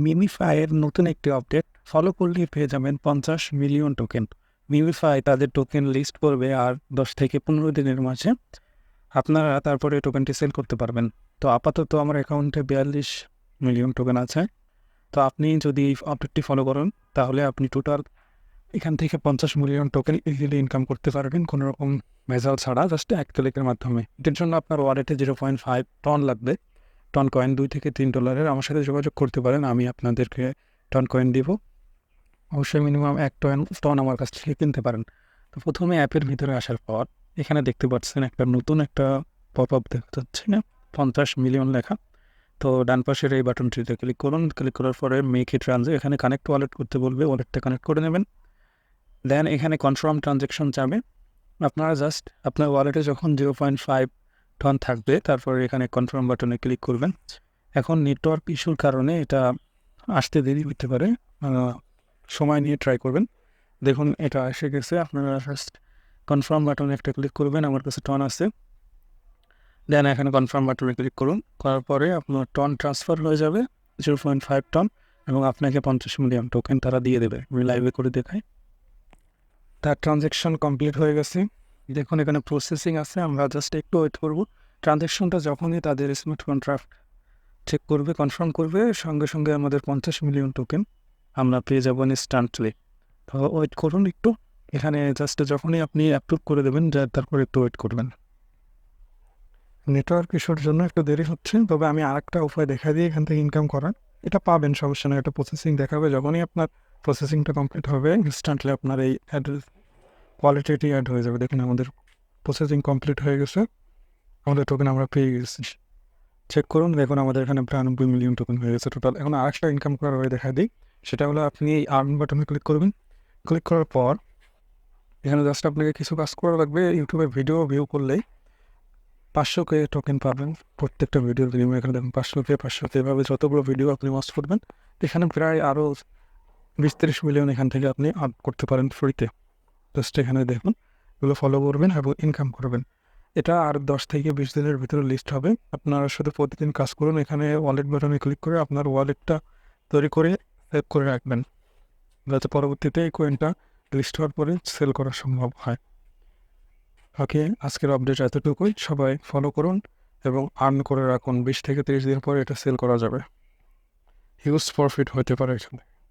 MemeFi এর নতুন একটি আপডেট ফলো করলেই পেয়ে যাবেন 50 মিলিয়ন টোকেন। মিমিফাই তাদের টোকেন লিস্ট করবে আর 10 থেকে 15 দিনের মাঝে আপনারা তারপরে টোকেনটি সেল করতে পারবেন। তো আপাতত আমার অ্যাকাউন্টে 42 মিলিয়ন টোকেন আছে। তো আপনি যদি এই আপডেটটি ফলো করেন তাহলে আপনি টোটাল এখান থেকে 50 মিলিয়ন টোকেন ইজিলি ইনকাম করতে পারবেন কোনো রকম ভেজাল ছাড়া, জাস্ট এক ক্লিকের মাধ্যমে। এটার জন্য আপনার ওয়ালেটে 0.5 টন লাগবে। টন কয়েন $2 থেকে $3 আমার সাথে যোগাযোগ করতে পারেন, আমি আপনাদেরকে টন কয়েন দিব। অবশ্যই মিনিমাম 1 টন আমার কাছ থেকে কিনতে পারেন। তো প্রথমে অ্যাপের ভিতরে আসার পর এখানে দেখতে পাচ্ছেন নতুন একটা পপ আপ দেখা যাচ্ছে না, 50 মিলিয়ন লেখা। তো ডান পাশের এই বাটনটিতে ক্লিক করুন। ক্লিক করার পরে মেক ইট ট্রানজেক্ট, এখানে কানেক্ট ওয়ালেট করতে বলবে, ওয়ালেটটা কানেক্ট করে নেবেন। দেন এখানে কনফার্ম ট্রানজ্যাকশন যাবে। আপনারা জাস্ট আপনার ওয়ালেটে যখন 0.5 টন থাকবে তারপরে এখানে কনফার্ম বাটনে ক্লিক করবেন। এখন নেটওয়ার্ক ইস্যুর কারণে এটা আসতে দেরি হতে পারে, সময় নিয়ে ট্রাই করবেন। দেখুন এটা এসে গেছে। আপনারা ফার্স্ট কনফার্ম বাটনে একটা ক্লিক করবেন, আমার কাছে টন আছে। দেন এখানে কনফার্ম বাটনে ক্লিক করুন, করার পরে আপনার টন ট্রান্সফার হয়ে যাবে 0.5 টন এবং আপনাকে 50 মিলিয়ন টোকেন তারা দিয়ে দেবে। আমি লাইভে করে দেখাই। তার ট্রানজ্যাকশন কমপ্লিট হয়ে গেছে। দেখুন এখানে প্রসেসিং আছে, আমরা জাস্ট একটু ওয়েট করব। ট্রানজ্যাকশনটা যখনই তাদের স্মার্ট কন্ট্রাক্ট চেক করবে, কনফার্ম করবে, সঙ্গে সঙ্গে আমাদের 50 মিলিয়ন টোকেন আমরা পেয়ে যাবো ইনস্ট্যান্টলি। তো ওয়েট করুন একটু। এখানে জাস্ট যখনই আপনি অ্যাপ্রুভ করে দেবেন তারপর একটু ওয়েট করবেন। নেটওয়ার্ক ইস্যুর জন্য একটু দেরি হচ্ছে, তবে আমি আরেকটা উপায় দেখা দিই এখান থেকে ইনকাম করার। এটা পাবেন, সমস্যা নেই। একটা প্রসেসিং দেখাবে, যখনই আপনার প্রসেসিংটা কমপ্লিট হবে ইনস্ট্যান্টলি আপনার এই অ্যাড্রেস কোয়ালিটি অ্যাড হয়ে যাবে। দেখুন আমাদের প্রসেসিং কমপ্লিট হয়ে গেছে, আমাদের টোকেন আমরা পেয়ে গেছি। চেক করুন, দেখুন আমাদের এখানে 92 মিলিয়ন টোকেন হয়ে গেছে টোটাল। এখন আরেকটা ইনকাম করার ওয়ে দেখা দিই, সেটা হলো আপনি এই আর্ন বাটনে ক্লিক করবেন। ক্লিক করার পর এখানে জাস্ট আপনাকে কিছু কাজ করা লাগবে। ইউটিউবে ভিডিও ভিউ করলেই 500K টোকেন পাবেন প্রত্যেকটা ভিডিওর বিনিময়ে। এখানে দেখুন 500K 500K, এভাবে যতগুলো ভিডিও আপনি ওয়াচ করবেন এখানে প্রায় আরও 20-30 মিলিয়ন এখান থেকে আপনি আর্ন করতে পারেন ফ্রিতে। জাস্ট এখানে দেখুন, এগুলো ফলো করবেন এবং ইনকাম করবেন। এটা আর 10 থেকে 20 দিনের ভিতরে লিস্ট হবে। আপনারা শুধু প্রতিদিন কাজ করুন। এখানে ওয়ালেট বাটনে ক্লিক করে আপনার ওয়ালেটটা তৈরি করে সেভ করে রাখবেন, যাতে পরবর্তীতে এই কয়েনটা লিস্ট হওয়ার পরে সেল করা সম্ভব হয়। ওকে, আজকের আপডেট এতটুকুই। সবাই ফলো করুন এবং আর্ন করে রাখুন। 20 থেকে 30 দিন পরে এটা সেল করা যাবে, হিউজ প্রফিট হতে পারে এখানে।